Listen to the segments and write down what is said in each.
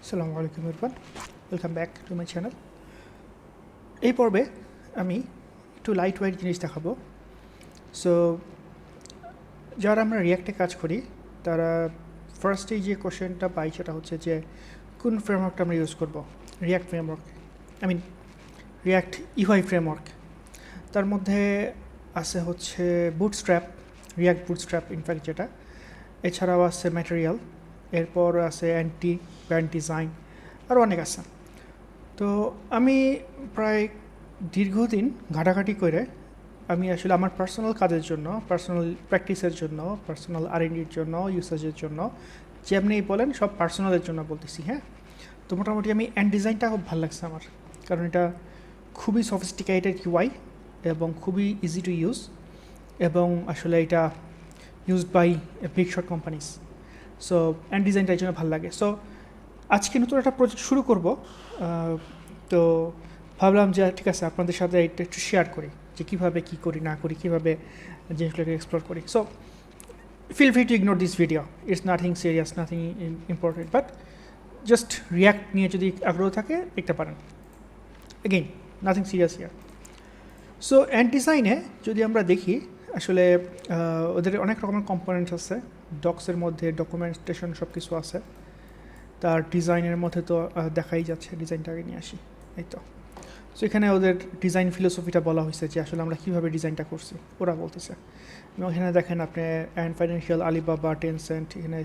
আসসালামু আলাইকুম everyone, welcome back to my channel. এই পর্বে আমি একটু লাইট ওয়েট জিনিস দেখাবো। সো যারা আমরা রিয়াক্টে কাজ করি তারা ফার্স্টেই যে কোশ্চেনটা পাই সেটা হচ্ছে যে কোন ফ্রেমওয়ার্কটা আমরা ইউজ করব। React framework, React UI framework. তার মধ্যে আছে হচ্ছে বুটস্ট্র্যাপ, রিয়াক্ট বুটস্ট্র্যাপ ইনফ্যাক্ট যেটা, এছাড়াও আছে ম্যাটেরিয়াল, এরপর আছে অ্যান্টি ব্যান্ড ডিজাইন, আরও অনেক আছে। তো আমি প্রায় দীর্ঘদিন ঘাটাঘাটি করে আমি আসলে আমার পার্সোনাল কাজের জন্য, পার্সোনাল প্র্যাকটিসের জন্য, পার্সোনাল আর&ডির জন্য, ইউসেজের জন্য, যেমনি বলেন সব পার্সোনালের জন্য বলতেছি। হ্যাঁ, তো মোটামুটি আমি অ্যান্ড ডিজাইনটা খুব ভালো লাগছে আমার, কারণ এটা খুবই সফিস্টিকেটেড ইউআই এবং খুবই ইজি টু ইউজ, এবং আসলে এটা used by big shot companies. So Ant ডিজাইনটা এই জন্য ভালো লাগে। সো আজকে নতুন একটা প্রজেক্ট শুরু করব, তো ভাবলাম যে ঠিক আছে আপনাদের সাথে এটা একটু শেয়ার করি যে কীভাবে কী করি না করি, কীভাবে জিনিসগুলোকে এক্সপ্লোর করি। So feel free to ignore this video, it's nothing serious, nothing important, but just React নিয়ে যদি আগ্রহ থাকে দেখতে পারেন। Again nothing serious here. So Ant ডিজাইনে যদি আমরা দেখি আসলে ওদের অনেক রকমের কম্পোনেন্টস আছে। ডক্সের মধ্যে ডকুমেন্টেশন সব কিছু আছে, তার ডিজাইনের মধ্যে তো দেখাই যাচ্ছে। ডিজাইনটাকে নিয়ে আসি, এই তো। সো এখানে ওদের ডিজাইন ফিলোসফিটা বলা হয়েছে যে আসলে আমরা কীভাবে ডিজাইনটা করছি ওরা বলতেছে। এবং এখানে দেখেন আপনি অ্যান্ড ফাইন্যান্সিয়াল, আলিবাবা, টেনসেন্ট, এখানে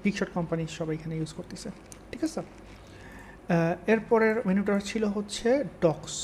বিগ শট কোম্পানি সবাই এখানে ইউজ করতেছে, ঠিক আছে। এরপরের মেনুটা ছিল হচ্ছে docs.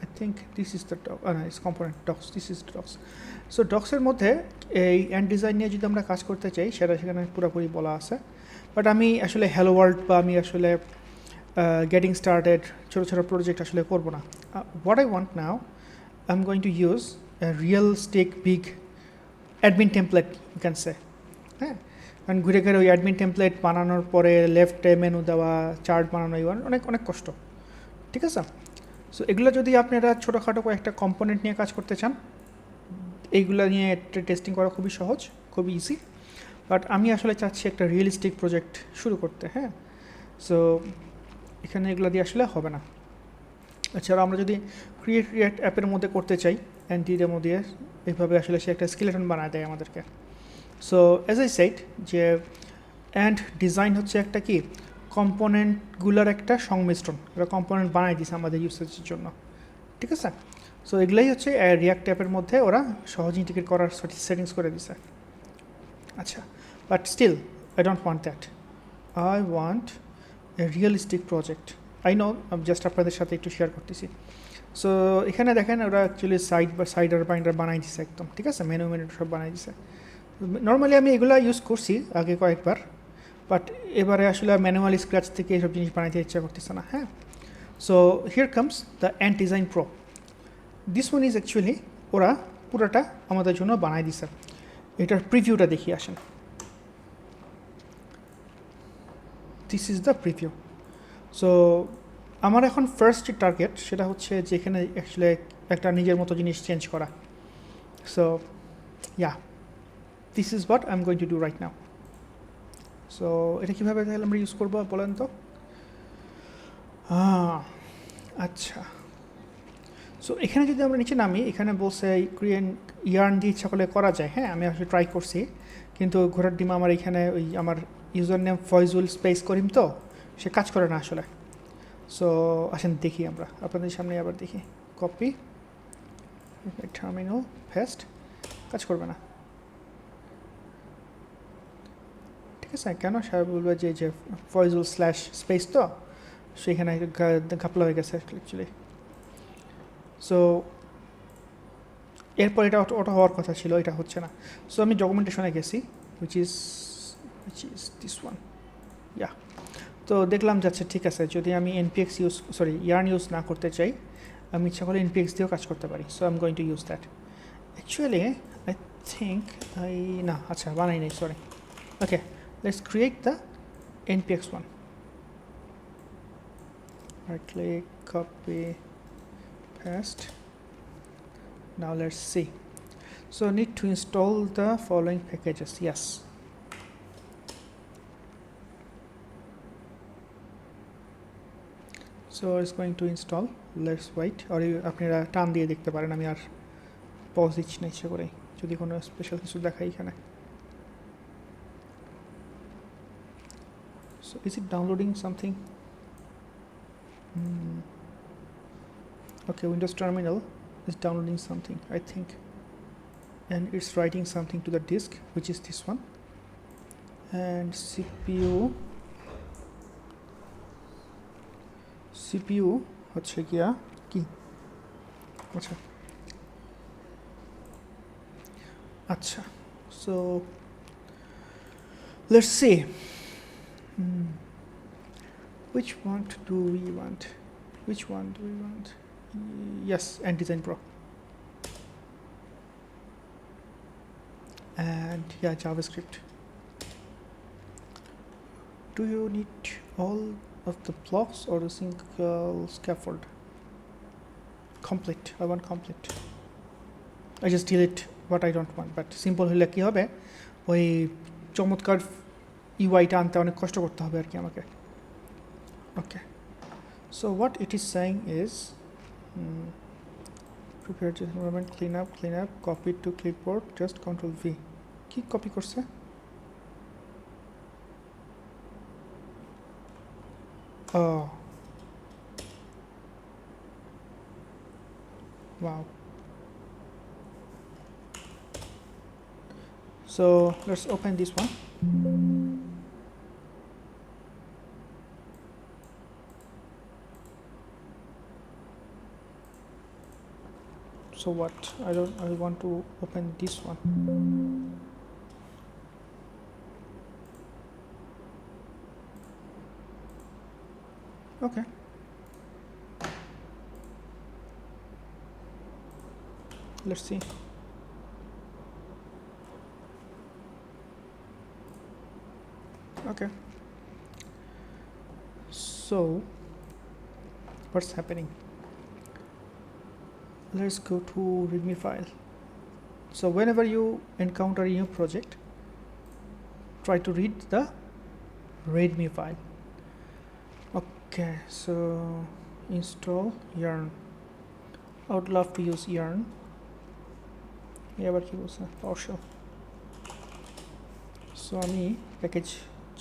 I think this is the is component docs, this is docs. So ডক্সের মধ্যে এই অ্যান্ড ডিজাইন নিয়ে যদি আমরা কাজ করতে চাই সেটা সেখানে পুরোপুরি বলা আছে। বাট আমি আসলে হ্যালো ওয়ার্ল্ড বা আমি আসলে গেটিং স্টার্টেড ছোটো ছোটো প্রজেক্ট আসলে করবো না। What I want now, I am going to use realistic big admin template you can say. হ্যাঁ, কারণ ঘুরে ঘুরে ওই অ্যাডমিন টেমপ্লেট বানানোর পরে লেফটে মেনু দেওয়া, চার্ট বানানো, অনেক অনেক কষ্ট, ঠিক আছে। সো এগুলো যদি আপনারা ছোটোখাটো কয়েকটা কম্পোনেন্ট নিয়ে কাজ করতে চান, এইগুলো নিয়ে টেস্টিং করা খুবই সহজ, খুবই ইজি। বাট আমি আসলে চাচ্ছি একটা রিয়েলিস্টিক প্রজেক্ট শুরু করতে। হ্যাঁ, সো এখানে এগুলো দিয়ে আসলে হবে না। এছাড়া আমরা যদি ক্রিয়েট অ্যাপের মধ্যে করতে চাই, অ্যান্টিডের মধ্যে এইভাবে আসলে সে একটা স্কেলেটন বানায় দেয় আমাদেরকে। সো অ্যাজ আই সেড যে অ্যান্ড ডিজাইন হচ্ছে একটা কি কম্পোনেন্টগুলোর একটা সংমিশ্রণ, এরা কম্পোনেন্ট বানাই দিছে আমাদের ইউসেজের জন্য, ঠিক আছে। সো এগুলাই হচ্ছে রিয়াক্ট অ্যাপের মধ্যে ওরা সহজ ইন্টিগ্রেট করার সেটিংস করে দিছে। আচ্ছা, but still I don't want that, I want a realistic project. I know, just আপনাদের সাথে একটু শেয়ার করতেছি। সো এখানে দেখেন ওরা অ্যাকচুয়ালি সাইডার বাইন্ডার বানাই দিছে একদম, ঠিক আছে। মেনু সব বানাই দিছে। নর্মালি আমি এগুলো ইউজ করছি আগে কয়েকবার, বাট এবারে আসলে ম্যানুয়ালি স্ক্র্যাচ থেকে এসব জিনিস বানাইতে ইচ্ছা করতেছে না। হ্যাঁ, so here comes the and design pro. This one is actually ওরা পুরোটা আমাদের জন্য বানাই দিছে। এটার প্রিভিউটা দেখিয়ে আসেন। This is the preview. So আমার এখন ফার্স্ট যে টার্গেট সেটা হচ্ছে যে এখানে অ্যাকচুয়ালি একটা নিজের মতো জিনিস চেঞ্জ করা। So yeah, this is what I am going to do right now. So এটা কীভাবে তাহলে আমরা ইউজ করবো বলেন তো? আচ্ছা, সো এখানে যদি আমরা নিচে নামি, এখানে বলছে ইয়ার্ন দিয়ে ইচ্ছা করলে করা যায়। হ্যাঁ, আমি আসলে ট্রাই করছি, কিন্তু ঘোড়ার ডিম আমার এখানে ওই আমার ইউজার নেম ফয়জুল স্পেস করিম, তো সে কাজ করে না আসলে। সো আসেন দেখি আমরা আপনাদের সামনে আবার দেখি। কপি টার্মিনাল ফেস্ট, কাজ করবে না, ঠিক আছে। কেন সবাই বলবে যে ফয়জুল স্ল্যাশ স্পেস, তো সেখানে ঘাপলা হয়ে গেছে অ্যাকচুয়ালি। সো এরপর এটা অটো হওয়ার কথা ছিল, এটা হচ্ছে না। সো আমি ডকুমেন্টেশনে গেছি, উইচ ইজ দিস ওয়ান। ইয়া, তো দেখলাম যাচ্ছে ঠিক আছে, যদি আমি ইয়ার্ন ইউজ না করতে চাই, আমি ইচ্ছা করলে এনপিএক্স দিয়েও কাজ করতে পারি। So I am going to use that. Actually I think না, আচ্ছা বানাই নাই, sorry. Okay, let's create the npx one. Right click, copy, paste. Now let's see. So need to install the following packages. Yes. So it's going to install. Let's wait. Or আপনারা টান দিয়ে দেখতে পারেন, আমি আর পজ দিচ্ছি না ইচ্ছা করে যদি কোনো স্পেশাল কিছু দেখাই এখানে। So is it downloading something? Okay, Windows Terminal is downloading something, I think, and it's writing something to the disk, which is this one. And CPU হচ্ছে গিয়া কি আচ্ছা so let's see which one do we want. Yes, InDesign Pro. And yeah, JavaScript. Do you need all of the blocks or a single scaffold? Complete. I want complete. I just delete what I don't want, but simple হলে কি হবে, ওই চমৎকার ইউআইটা আনতে অনেক কষ্ট করতে হবে আর কি আমাকে। Okay, so what it is saying is prepare this environment, clean up, copy to clipboard, just Ctrl V. কি কপি করছে? Oh, wow. So let's open this one. So what? I want to open this one. Okay. Let's see. Okay. So what's happening? Let's go to readme file. So whenever you encounter a new project, try to read the readme file. Okay, so install yarn. I would love to use yarn. Yeah, but he was PowerShell. So আমি package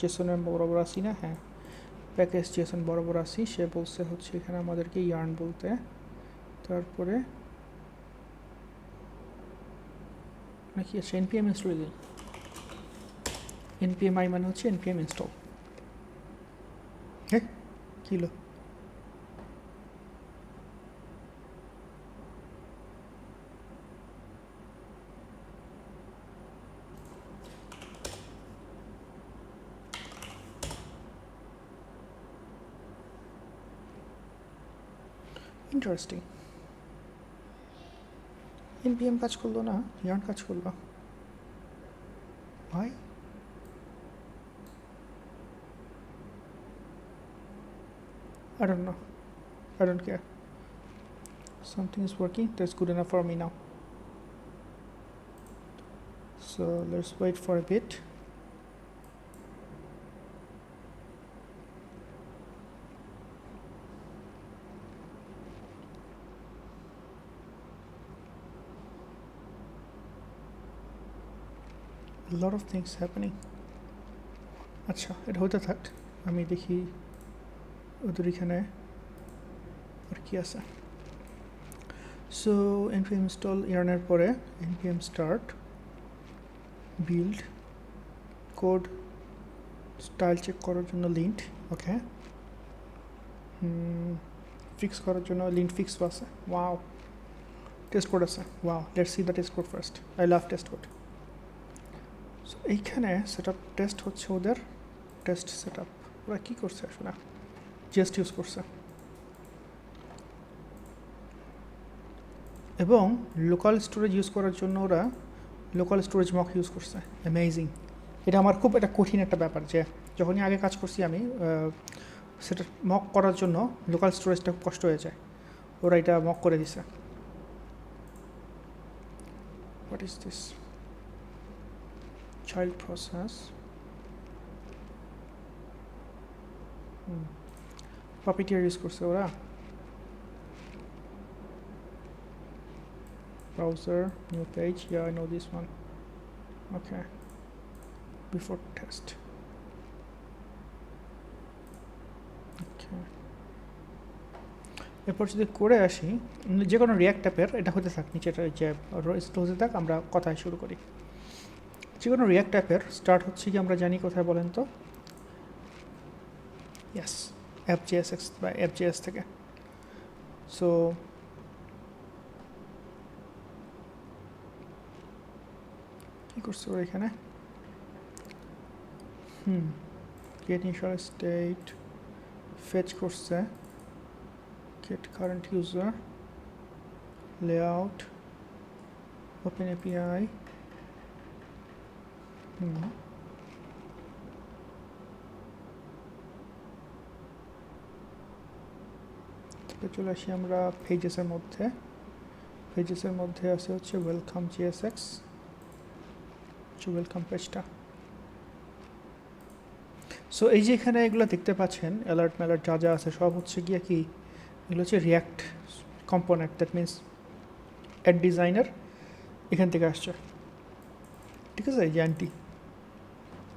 জেসনের বরাবর আসি না, হ্যাঁ package Jason বরাবর আসি, সে বলছে হচ্ছে এখানে আমাদেরকে ইয়ার্ন বলতে, তারপরে নাকি আছে npm ইনস্টল দিই, npm i মানে হচ্ছে npm ইনস্টল। হ্যাঁ কি হলো? ইন্টারেস্টিং, npm কাজ করলো না, yarn কাজ করলো। Why? I don't know. I don't care. Something is working. That's good enough for me now. So let's wait for a bit. A lot of things happening. আচ্ছা, এটা হতে থাক, আমি দেখি ওদের এখানে আর কি আছে। সো npm install yarn-এর পরে npm start build code style check করার জন্য লিন্ট, ওকে ফিক্স করার জন্য লিন্ট ফিক্স আছে। ওয়াও, টেস্ট কোড আছে। Wow, let's see the test code first. I love test code. So এইখানে সেট আপ টেস্ট হচ্ছে ওদের টেস্ট সেট আপ। ওরা কী করছে আসলে? জাস্ট ইউজ করছে এবং লোকাল স্টোরেজ ইউজ করার জন্য ওরা লোকাল স্টোরেজ মক ইউজ করছে। অ্যামেজিং। এটা আমার খুব একটা কঠিন একটা ব্যাপার, যে যখনই আগে কাজ করছি আমি সেটা মক করার জন্য লোকাল স্টোরেজটা খুব কষ্ট হয়ে যায়, ওরা এটা মক করে দিছে। What is this? Child process. Puppeteer use করছে ওরা। Browser, new page. Yeah, I know this one. Okay. Before test. Okay. এরপর যদি করে আসি, যে কোনো রিয়াক্ট অ্যাপের এটা হতে থাক, নিচেটা যে হতে থাক, আমরা কথায় শুরু করি। যে কোনো রিয়াক্ট অ্যাপের স্টার্ট হচ্ছে কি আমরা জানি, কোথায় বলেন তো? ইয়েস, FJSX বা FJS থেকে। সো কি করছে ওরা এখানে? গেট ইনিশিয়াল স্টেট ফেচ করছে, get current user, layout, open API. চলে আসি আমরা পেজেসের মধ্যে। পেজেসের মধ্যে আছে হচ্ছে ওয়েলকাম JSX, ওয়েলকাম পেজটা। সো এই যে এখানে এগুলো দেখতে পাচ্ছেন, অ্যালার্ট ম্যালার্ট যা যা আছে সব হচ্ছে গিয়ে কি, এগুলো হচ্ছে React component, that means Ant designer এখান থেকে আসছে, ঠিক আছে, এই যে অ্যান্টি।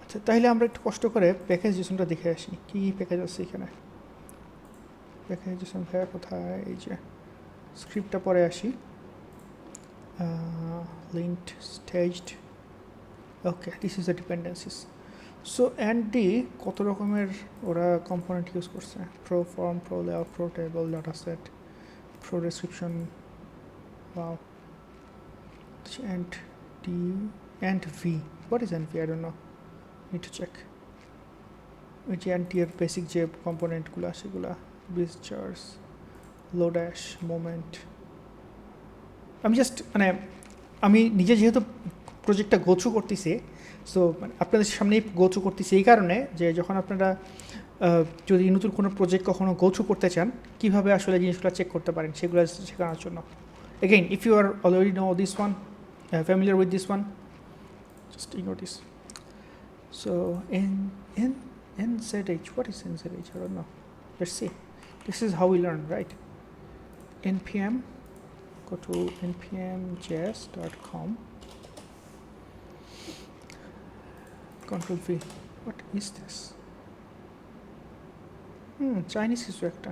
আচ্ছা, তাহলে আমরা একটু কষ্ট করে প্যাকেজাইজেশনটা দেখে আসি, কী কী প্যাকেজ আছে এখানে। প্যাকেজাইজেশন ভাইয়া কোথায়? এই যে স্ক্রিপ্টটা পরে আসি। Linked staged, okay, this is the dependencies. So Andy কত রকমের ওরা কম্পোনেন্ট ইউজ করছে, pro form, pro layout, pro table, data set, pro description, wow, and V, what is NV? I don't know, need to check. ওই যে anti এর basic যে কম্পোনেন্টগুলো সেগুলা, বিস চার্জ, লোড্যাশ, মোমেন্ট। আমি জাস্ট মানে আমি নিজে যেহেতু প্রজেক্টটা গোছু করতেছি, সো আপনাদের সামনেই গোছু করতেছি এই কারণে যে যখন আপনারা যদি নতুন কোনো প্রজেক্ট কখনো গোছু করতে চান, কীভাবে আসলে জিনিসগুলো চেক করতে পারেন সেগুলো শেখানোর জন্য। Again, if you are already know this one, familiar with this one, just ignore this. So NZH, what is NZH? I don't know. Let's see. This is how we learn, right? npm, go to npmjs.com, Control V. What is this? Chinese is একটা।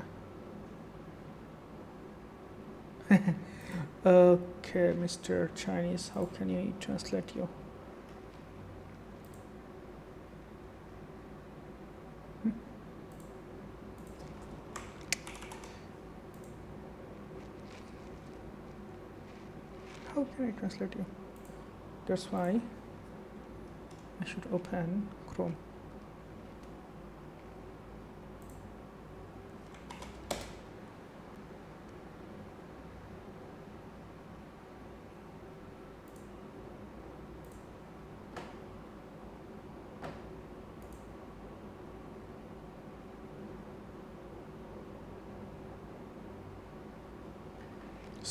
Okay, Mr. Chinese, how can you translate you? How can I translate you? That's why I should open Chrome.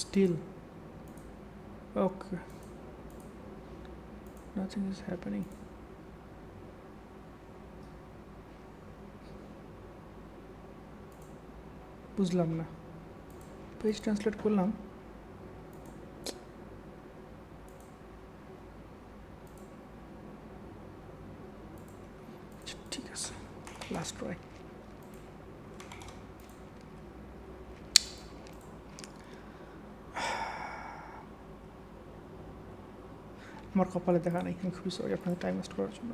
Still, okay, nothing is happening. বুঝলাম না, page translate করলাম, ঠিক আছে, last try. আমার কপালে দেখা নেই, আমি খুবই সরি আপনাদের টাইম ওয়েস্ট করার জন্য।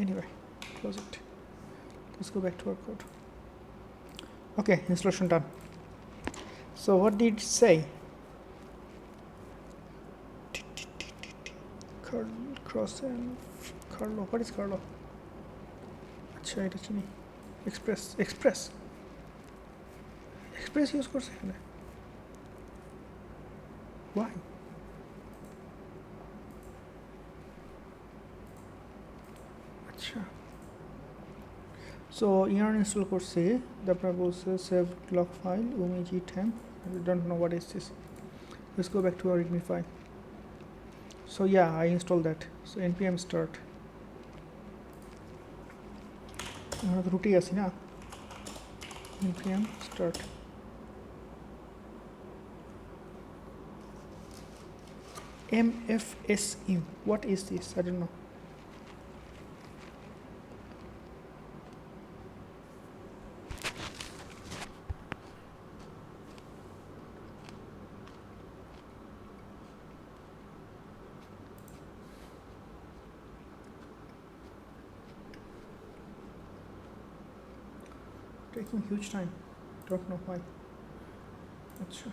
Anyway, close it. Let's go back to our code. Okay, installation done. So what did it say? Cross and Carlo. What is Carlo? আচ্ছা, এটা চিনি। Express use করছে এখানে। Why? আচ্ছা, সো yarn ইনস্টল করছি, তারপর বলছে save log file omg temp. I don't know what is this. Let's go back to our readme file. So yeah, I installed that. So npm start. আমরা তো রুটেই আছি না। npm start mfsu. What is this? I don't know. Taking huge time. Don't know why. Achha.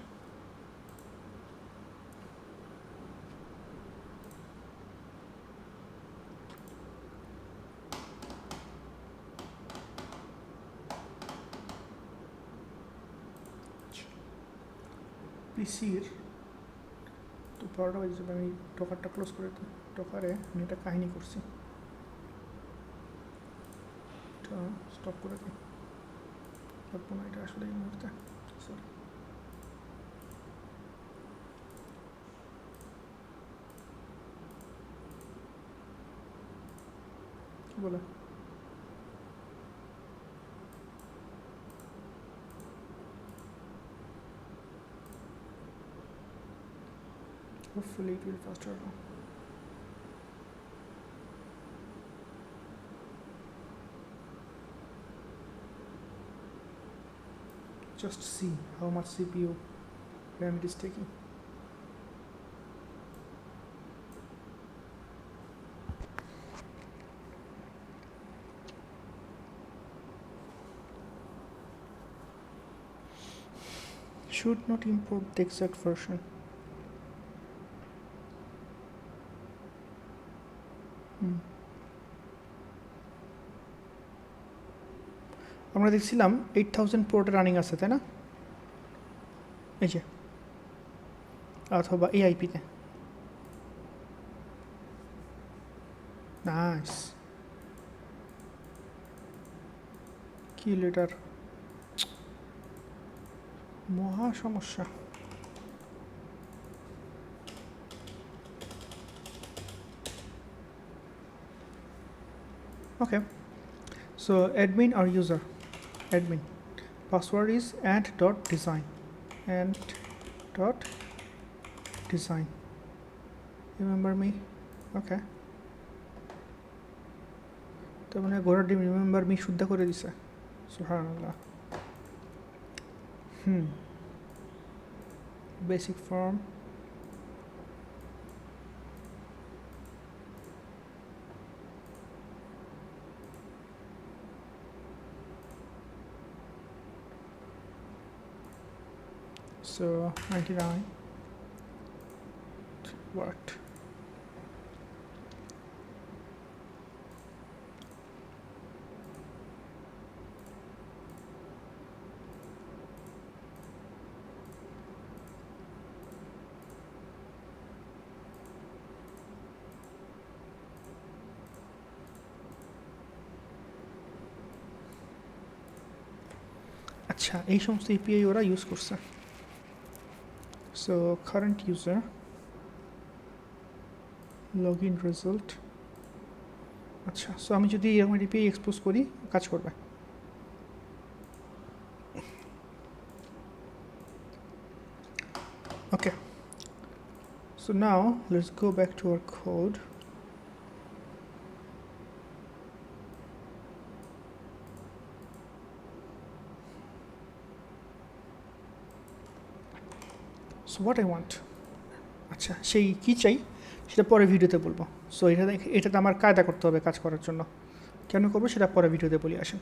পিসির তো 12টা বাজে যাবে, আমি টকারটা close করে দিই। টকারে আমি একটা কাহিনী করছি, এটা স্টপ করে দিই। লাগবো না এটা আসলে এই মুহূর্তে, সরি। কি বলে? Hopefully it will faster now. Just see how much CPU RAM it is taking. Should not import the exact version. আমরা দেখছিলাম 8000 পোর্টে রানিং আছে, তাই না? এই যে, অথবা এআইপিতে। নাইস। কি লেটার, মহা সমস্যা। Okay, so admin or user? Admin. Password is ant.design. Ant.design. Remember me? Okay. তো মানে ঘোড়ার ডিম রিমেম্বার মি শুদ্ধ করে দিছে। সুবহানাল্লাহ। Basic form. So 99 worked. আচ্ছা, এই সমস্ত এপিআই ওরা ইউজ করছে। So current user, login result. আচ্ছা, সো আমি যদি এরকম এপিআই এক্সপোজ করি কাজ করবে। Okay, so now let's go back to our code. So what I want, আচ্ছা সেই কী চাই সেটা পরে ভিডিওতে বলবো। সো এটাতে আমার কায়দা করতে হবে কাজ করার জন্য, কেন করবো সেটা পরে ভিডিওতে বলি। আসেন।